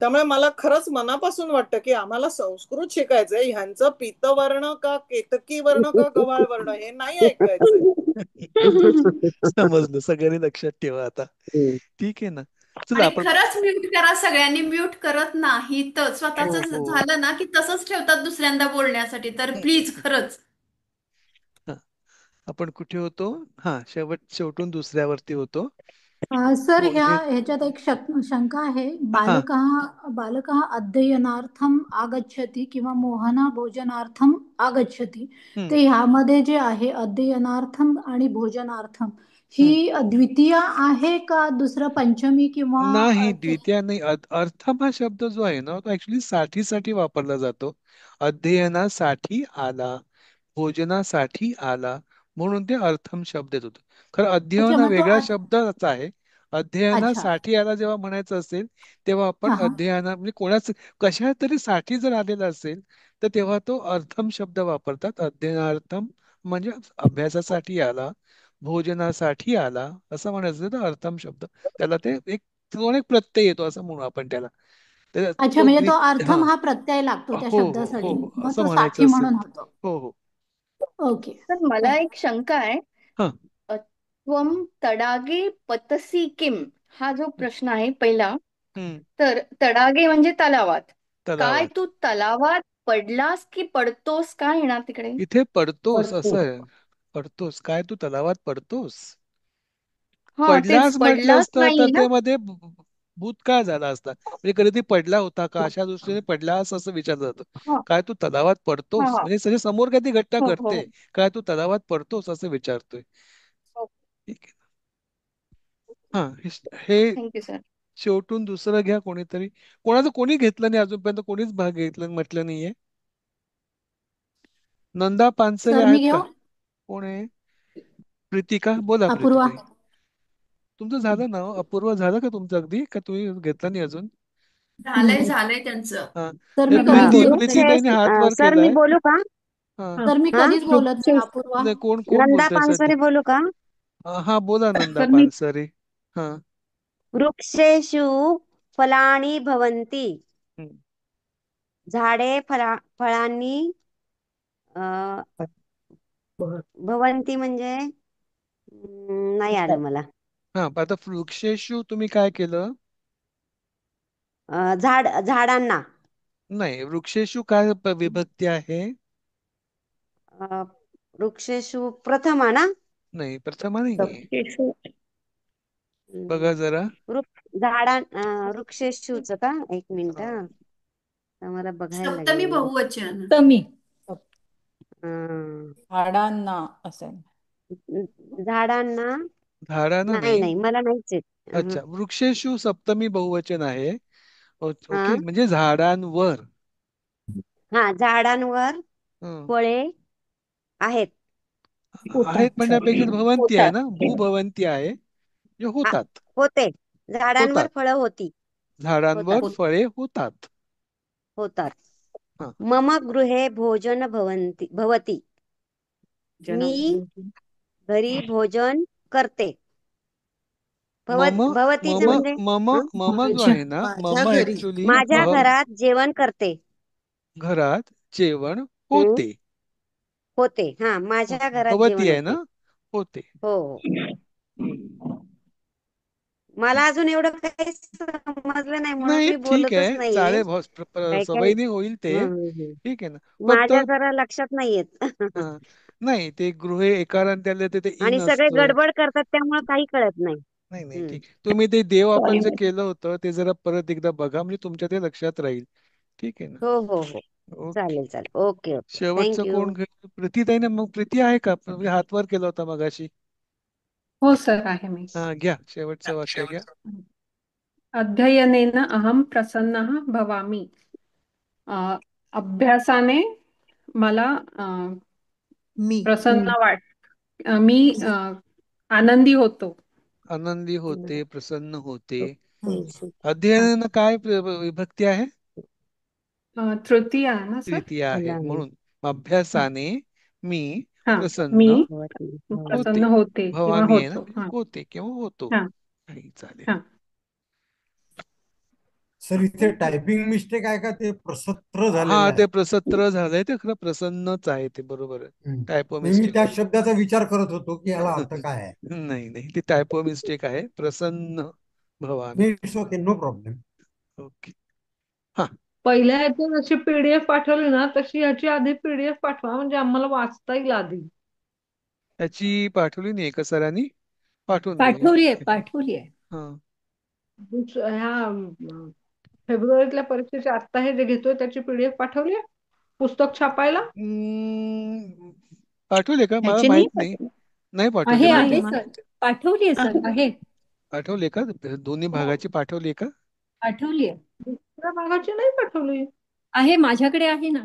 त्यामुळे मला खरंच मनापासून वाटतं की आम्हाला संस्कृत शिकायचंय, ह्यांचं पीतवर्ण का केतकी वर्ण का गव्हाळ वर्ण हे नाही ऐकायचंय.
समजलं, सगळ्यांनी लक्षात ठेवा आता. ठीक आहे ना. चला
आणि
आपण.
खरंच म्यूट करा, सगळ्यांनी म्यूट करत नाही तर स्वतःच
हो हो.
झालं ना की तसंच ठेवतात दुसऱ्यांदा बोलण्यासाठी, तर प्लीज खरंच.
हा, आपण कुठे होतो? हा, शेवटून दुसऱ्यावरती होतो.
सर
हे.
ह्याच्यात एक शंका आहे.
हा.
बालकः अध्ययनार्थम आगच्छति किंवा मोहना भोजनार्थम आगच्छति.
हम्म.
ते ह्यामध्ये जे आहे अध्ययनार्थम आणि भोजनार्थम,
हम्म.
ही द्वितीया आहे का दुसरं पंचमी किंवा
नाही, द्वितीय नाही. अर्थम हा शब्द जो आहे ना, तो ऍक्च्युली साठी वापरला जातो. अध्ययनासाठी आला, भोजनासाठी आला, म्हणून ते अर्थम शब्द येत होतं. खरं
अच्छा
अध्ययन हा
मग तो
वेगळा शब्दच आहे.
अच्छा.
अध्ययनासाठी आला जेव्हा म्हणायचं असेल तेव्हा आपण
हा हा
अध्ययना म्हणजे कशा तरी साठी जर आलेला असेल तर तेव्हा तो अर्थम शब्द वापरतात. अध्ययनार्थम म्हणजे अभ्यासासाठी आला, भोजनासाठी आला असं म्हणायचं तर अर्थम शब्द त्याला ते एक तो एक प्रत्यय येतो असं म्हणू आपण त्याला.
अच्छा,
तो
म्हणजे तो
ग्रीक
अर्थम
हा
हा प्रत्यय लागतो त्या
हो हो हो
शब्दासाठी,
हो
मग
असं
तो
म्हणायचं
साठी
असेल
म्हणून होतो.
हो हो
ओके.
तर मला एक शंका आहे.
हा
त्वम तडागे पतसी किम, हा जो प्रश्न आहे पहिला, तर तडागे म्हणजे तलावात. काय
तलावात
तू तलावात पडलास की पडतोस, काय येणार तिकडे?
इथे पडतोस असं
पडतो.
आहे. पडतोस काय तू तलावात पडतोस.
हा तेच,
पडलास म्हटलं
पडलास
असतं तर
नाही ना.
ते मध्ये भूतकाळ झाला असता म्हणजे कधी पडला होता का अशा दृष्टीने पडलास असं विचारलं जातं.
हा
काय तू तलावात
हा
पडतोस
हा
म्हणजे सगळे समोर कधी घटना
हो हो
घडते काय तू तलावात पडतोस असं विचारतोय.
हो.
ठीक आहे हा हे
थँक्यू सर.
शेवटून दुसरं घ्या कोणीतरी. कोणाचं कोणी घेतलं नाही अजूनपर्यंत कोणीच भाग घेतला म्हटलं नाहीये. नंदा पानसरे
सर मी
आहेत का
घेऊ?
कोण आहे. प्रीतिका बोला
अपूर्वा.
प्रीतीताई. तुमचं झालं ना अपूर्व झालं का तुमचं अगदी का तुम्ही घेतलं नाही अजून.
झालंय झालंय त्यांचं.
हा
सर
ते
मी कधीच बोलत नाही.
प्रीतीताईने हात वर
सर मी
केलाय.
बोलू का?
हा
सर मी
हा
कधीच बोलत नाही अपूर्वा.
नाही कोण
नंदा
बोलतोय सध्या.
पानसरे बोलू का?
हा बोला नंदा
सर मी
पानसरे. हा
वृक्षेषु फलानि भवन्ति.
हम्म.
झाडे फळांनी भवन्ति म्हणजे नाही आलं मला.
हा आता वृक्षेशू तुम्ही काय केलं.
झाडांना.
नाही वृक्षेशू काय विभक्ती आहे.
वृक्षेषु प्रथमा ना.
नाही प्रथमा नाहीये.
केशव.
बघा जरा.
वृक्षेषुच का, एक मिनिट
हा.
मला बघायला
सप्तमी
लागेल.
बहुवचन.
तमी
अं,
झाडांना असेल.
झाडांना.
झाडानं
नाही
नाही.
नाही, मला नाहीच येत.
अच्छा वृक्षेशू सप्तमी बहुवचन आहे.
हा
ओके म्हणजे झाडांवर.
हा, झाडांवर
हं.
फळे आहेत.
आहेत म्हणण्यापेक्षा भवंती आहे
होतात.
ना भूभवंती आहे म्हणजे
हा,
होतात.
होते. झाडांवर
होतात
फळं होती. होतात.
झाडांवर फळे होतात.
होतात.
हा
मम गृहे भोजन भवती. मी घरी भोजन करते.
मम
भवतीचे
मम
म्हणजे
मम मम जो
माझ्या
आहे ना
माझ्या
मम
घरी
ऍक्च्युली
माझ्या घरात जेवण करते.
घरात जेवण
हं,
होते.
होते. हा, माझ्या घरात
भवती
जेवण
आहे ना
होते.
होते.
हो हो. मला अजून एवढं काही समजलं नाही म्हणून
नाही
मी
ठीक
बोलतच
आहे
नाहीये.
चालेल
काय काय.
सवयीने होईल ते.
हं.
ठीक आहे ना फक्त
माझ्या जरा लक्षात नाहीयेत.
हा नाही ते गृहे एकारांत त्याला ते इन
आणि सगळे
असतं.
गडबड करतात त्यामुळे काही कळत नाही.
नाही नाही
हं.
ठीक तुम्ही ते देव आपण
सॉरी
जे केलं होतं ते जरा परत एकदा बघा म्हणजे तुमच्या ते लक्षात राहील. ठीक आहे ना.
हो हो हो.
ओके
चालेल चालेल. Okay okay.
शेवटचं
थँक्यू.
कोण घेईल प्रीती ताई ना मग प्रीती आहे का म्हणजे हात वर केला होता मगाशी.
हो सर आहे मी.
हा घ्या शेवटचं वाक्य घ्या.
अध्ययनेन अहम प्रसन्नः भवामि. अभ्यासाने मला
मी
प्रसन्न मी आनंदी होतो.
आनंदी होते प्रसन्न होते.
हं.
अध्ययनानं काय विभक्ती आहे.
तृतीय आहे ना सर.
तृतीय आहे
फलाने
म्हणून अभ्यासाने मी
हा मी
प्रसन्न
भवती.
प्रसन्न
होते.
होते किंवा
भवामी आहे ना
होतो. हा
होते किंवा होतो.
हा
काही चालेल.
हा.
सर इथे टायपिंग मिस्टेक आहे का, ते प्रसत्र
हा
झालेलं आहे.
ते प्रसन्न झालंय ते खरं प्रसन्नच आहे ते बरोबर आहे. टायपो
नाही, मी
मिस्टेक
त्या
आहे.
शब्दाचा विचार करत होतो की याला अर्थ काय आहे.
नाही नाही ती टायपो मिस्टेक आहे प्रसन्न भवामी.
नाही, it's okay, no problem.
Okay हा
पहिल्या ह्याची जशी पीडीएफ पाठवली ना तशी ह्याची आधी पीडीएफ पाठवा म्हणजे आम्हाला वाचता येईल आधी.
त्याची पाठवली नाही का सरांनी. पाठवून देऊया.
पाठवली आहे.
हा
ह्या फेब्रुवारीतल्या परीक्षेचे आत्ता हे जे घेतोय त्याची पीडीएफ पाठवली आहे पुस्तक छापायला.
पाठवले का मला
ह्याची
माहित
नाही
नाही.
पाठवली.
नाही पाठवले
आहे
मला.
आहे सर, पाठवली आहे सर, आहे
पाठवले का दोन्ही भागाची पाठवली का.
पाठवली आहे.
दुसऱ्या भागाची नाही पाठवली.
आहे माझ्याकडे आहे ना,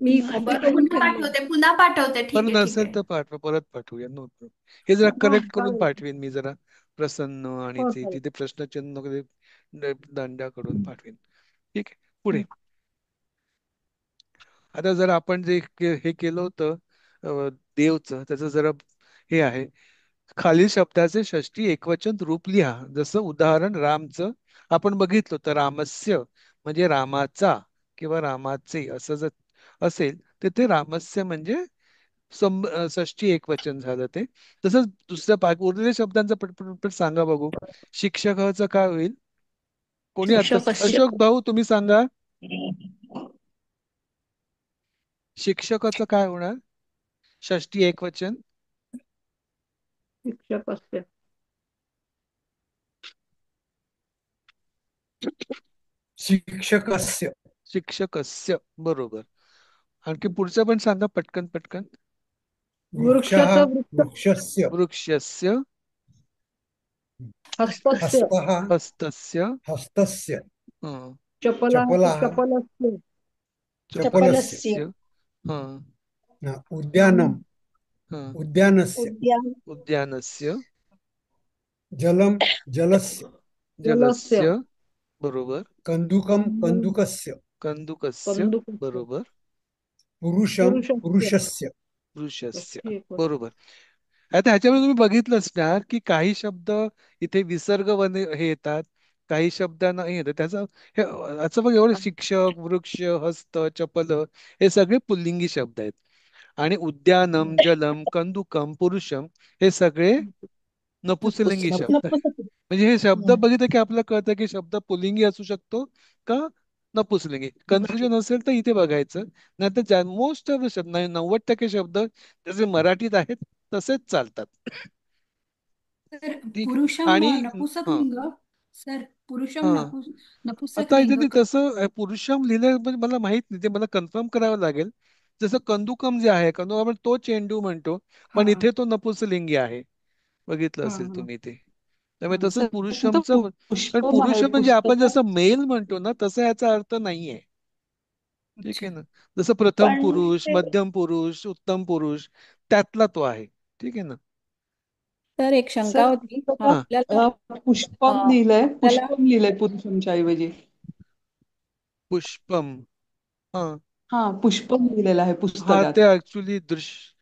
मी कॉपी
बरं
करून
पुन्हा
ठेवली आहे.
पाठवते पुन्हा पाठवते. ठीक
पण
आहे ठीक
नसेल
आहे.
तर पाठवा परत पाठवूया नो प्रॉब्लेम. हे जरा
हा,
करेक्ट करून
चालेल.
पाठवेन मी जरा प्रसन्न आणि
हो
ते
चालेल.
तिथे प्रश्नचिन्ह वगैरे दांड्या करून पाठवेन. ठीक आहे पुढे. आता जर आपण जे हे केलं होतं देवचं त्याचं जरा हे आहे. खालील शब्दाचे षष्टी एकवचन रूप लिहा. जसं उदाहरण रामचं आपण बघितलं तर रामस्य म्हणजे रामाचा किंवा रामाचे असं जर असेल तर ते रामस्य म्हणजे षष्टी एकवचन झालं ते. तसंच दुसऱ्या उरलेल्या शब्दांचं पटपट सांगा बघू. शिक्षकाचं काय होईल? कोणी आता
शिक्षकस्य.
अशोक भाऊ तुम्ही सांगा. शिक्षकाचं काय होणार? षष्टी एकवचन.
शिक्षक असते.
शिक्षकस्य.
शिक्षकस्य बरोबर. आणखी पुढचं पण सांगा पटकन पटकन.
वृक्षः वृक्षस्य.
वृक्षस्य.
हस्तस्य.
हस्तः
हस्तस्य.
हस्तस्य.
हं.
चपलः
चपलः
चपलस्य.
चपलस्य.
हं.
उद्यानम्
हं.
उद्यानस्य.
उद्यानस्य.
जलम जलस्य.
जलस्य बरोबर.
कन्दुकं कन्दुकस्य.
कंदुकस्य बरोबर.
पुरुषं पुरुषस्य.
पुरुषस्य बरोबर. आता ह्याच्यामध्ये तुम्ही बघितलं असणार की काही शब्द इथे विसर्ग हे येतात, काही शब्दांना हे येतात. याचं बघ एवढं शिक्षक, वृक्ष, हस्त, चपल हे सगळे पुल्लिंगी शब्द आहेत. आणि उद्यानम, जलम, कंदुकम, पुरुषम हे सगळे नपुसलिंगी शब्द आहेत. म्हणजे हे शब्द बघितले की आपल्याला कळतं की शब्द पुल्लिंगी असू शकतो का नपुसलिंगी. कन्फ्युजन असेल तर इथे बघायचं. नाही तर मोस्ट ऑफ द शब्द 90% शब्द जसे मराठीत आहेत तसेच चालतात.
सर
ठीक आहे.
पुरुषम
आणि हा
नपुसकलिंग. सर पुरुषम
हा आता इथे
नपुसकलिंग.
ते तसं पुरुषम लिहिलं म्हणजे मला माहित नाही, ते मला कन्फर्म करावं लागेल. जसं कंदुकम जे आहे, कंदुकम आपण तो चेंडू म्हणतो, पण
हा
इथे तो नपुसलिंगी आहे. बघितलं
हा
असेल
हा
तुम्ही ते. त्यामुळे
हा.
तसं
सर
पुरुषमचं पण
पुष्पम
पुरुष
आहे
म्हणजे आपण
पुस्तक.
जसं मेल म्हणतो ना तसा याचा अर्थ नाहीये. ठीक
अच्छा.
आहे ना. जसं प्रथम
पण
पुरुष,
ते
मध्यम पुरुष, उत्तम पुरुष त्यातला तो आहे. ठीक आहे ना.
तर एक शंका
सर
होती
हा
आपल्याला.
पुष्पम लिहिलंय,
आपल्याला
पुष्पम लिहिलंय पुरुषमच्या ऐवजी.
पुष्पम. हा
हा पुष्पम लिहिलेलं आहे
हा
पुस्तकात.
ते ऍक्च्युली दृश्य.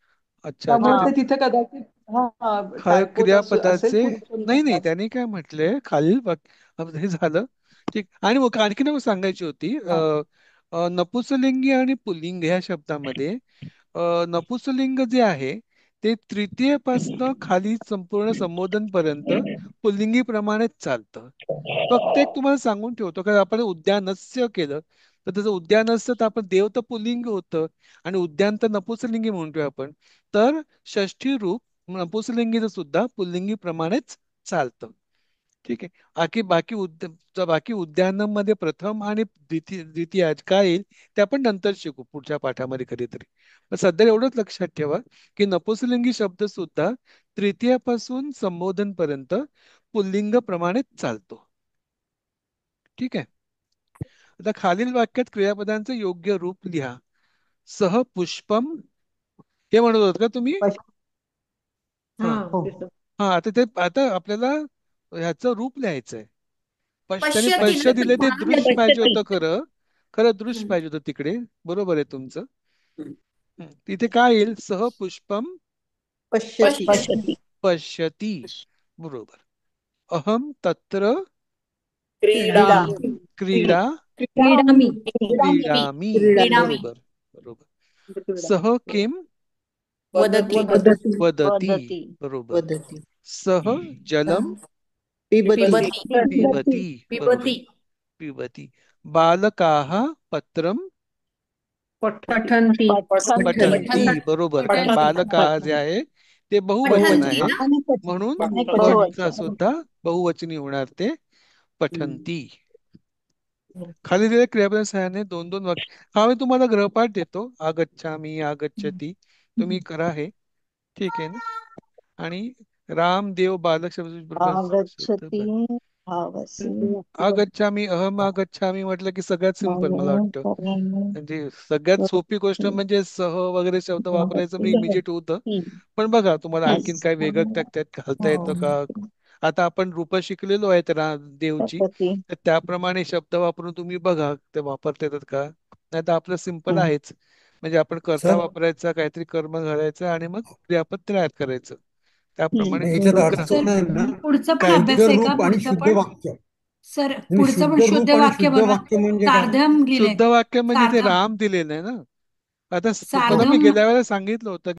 अच्छा अच्छा
त्यामुळे ते तिथे कदाचित हा टायपोत असेल
क्रियापदाचे
पुरुषम
नाही नाही
नसावा.
त्यांनी काय म्हटलंय खालील हे झालं. ठीक. आणि मग आणखी एक सांगायची होती.
हा.
नपुसलिंगी आणि पुल्लिंग ह्या शब्दामध्ये नपुसलिंग जे आहे ते तृतीयपासनं खाली संपूर्ण संबोधन पर्यंत पुल्लिंगी प्रमाणेच चालतं. फक्त एक तुम्हाला सांगून ठेवतो कारण आपण उद्यानस्य केलं तर त्याचं उद्यानस्य तर आपण देव तर पुल्लिंग होतं आणि उद्यान तर नपुसलिंगी म्हणतोय आपण. तर षष्ठी रूप नपुसलिंगीचं सुद्धा पुल्लिंगी प्रमाणेच चालतं. ठीक आहे. बाकी उद्यानामध्ये प्रथम आणि द्वितीय काय येईल ते आपण नंतर शिकू पुढच्या पाठामध्ये कधीतरी. पण सध्या एवढंच लक्षात ठेवा की नपुसलिंगी शब्द सुद्धा तृतीयापासून संबोधन पर्यंत पुल्लिंग प्रमाणेच चालतो. ठीक आहे. आता खालील वाक्यात क्रियापदांचं योग्य रूप लिहा. सह पुष्पम हे म्हणत होत का तुम्ही?
हा
हा
हो.
ते सर.
हा आता आपल्याला ह्याचं रूप लिहायचंय. त्यांनी
पश्यती
पश्च
ना
दिले ते
तुम्हाला.
दृश्य पाहिजे
पश्यती.
होतं खरं. खरं दृश्य
हम्म.
पाहिजे होतं तिकडे. बरोबर आहे तुमचं. तिथे काय येईल? सह पुष्पम
पश्यति.
पश्यती.
पश्यती.
पश्यती. बरोबर. अहम तत्र
क्रीडा
क्रीडा
क्रीडामी.
क्रीडामी.
क्रीडामी.
बरोबर बरोबर. सह किम
वदती.
वदती.
वदति
बरोबर.
वदति.
सह जलम
पिबति.
पिबती.
पिबती. बरोबर.
पिबती.
पिबती. बालकाः पत्रम
पठंती.
पठंती.
पठंती.
बरोबर. कारण
पठंती.
बालकाः जे आहे ते बहुवचन
पठंती
आहे
ना.
म्हणून पठचा
बहुवचन.
सुद्धा बहुवचनी होणार ते पठंती. खाली दिलेल्या क्रियापदा सहाय्याने दोन दोन वाक्य. हा मी तुम्हाला गृहपाठ देतो. आगच्छामी, आगच्छती. तुम्ही करा हे. ठीक आहे ना. आणि राम देव बालक
आगच्छति
शब्द
भावसि.
आगच्छामी, अहम आगच्छामी म्हटलं की सगळ्यात सिंपल मला वाटतं. म्हणजे सगळ्यात सोपी गोष्ट म्हणजे सह वगैरे शब्द वापरायचं मी इमिजिएट होतं. पण बघा तुम्हाला आणखीन काय वेगळं त्यात घालता येतं का? आता आपण रूप शिकलेलो आहेत देवची, तर त्याप्रमाणे शब्द वापरून तुम्ही बघा ते वापरता येतात का. नाही तर आपलं सिंपल आहेच. म्हणजे आपण कर्ता
सर
वापरायचा, काहीतरी कर्म घालायचं आणि मग क्रियापद तयार करायचं. त्याप्रमाणे
याच्यात अर्थ
ग्रह
पण आहे ना,
पुढचा पण अभ्यास
शुद्ध
आहे का
रूप आणि
पुढचा
शुद्ध
पण
वाक्य.
सर
आणि
पुढचं पण
शुद्ध
शुद्ध
रूप आणि
वाक्य
शुद्ध
बघा.
वाक्य म्हणजे काय?
सार्धम गेले
शुद्ध वाक्य म्हणजे ते
सार्धम
राम दिलेलं आहे ना. आता तुम्हाला मी
सार्धम
गेल्या वेळेला सांगितलं होतं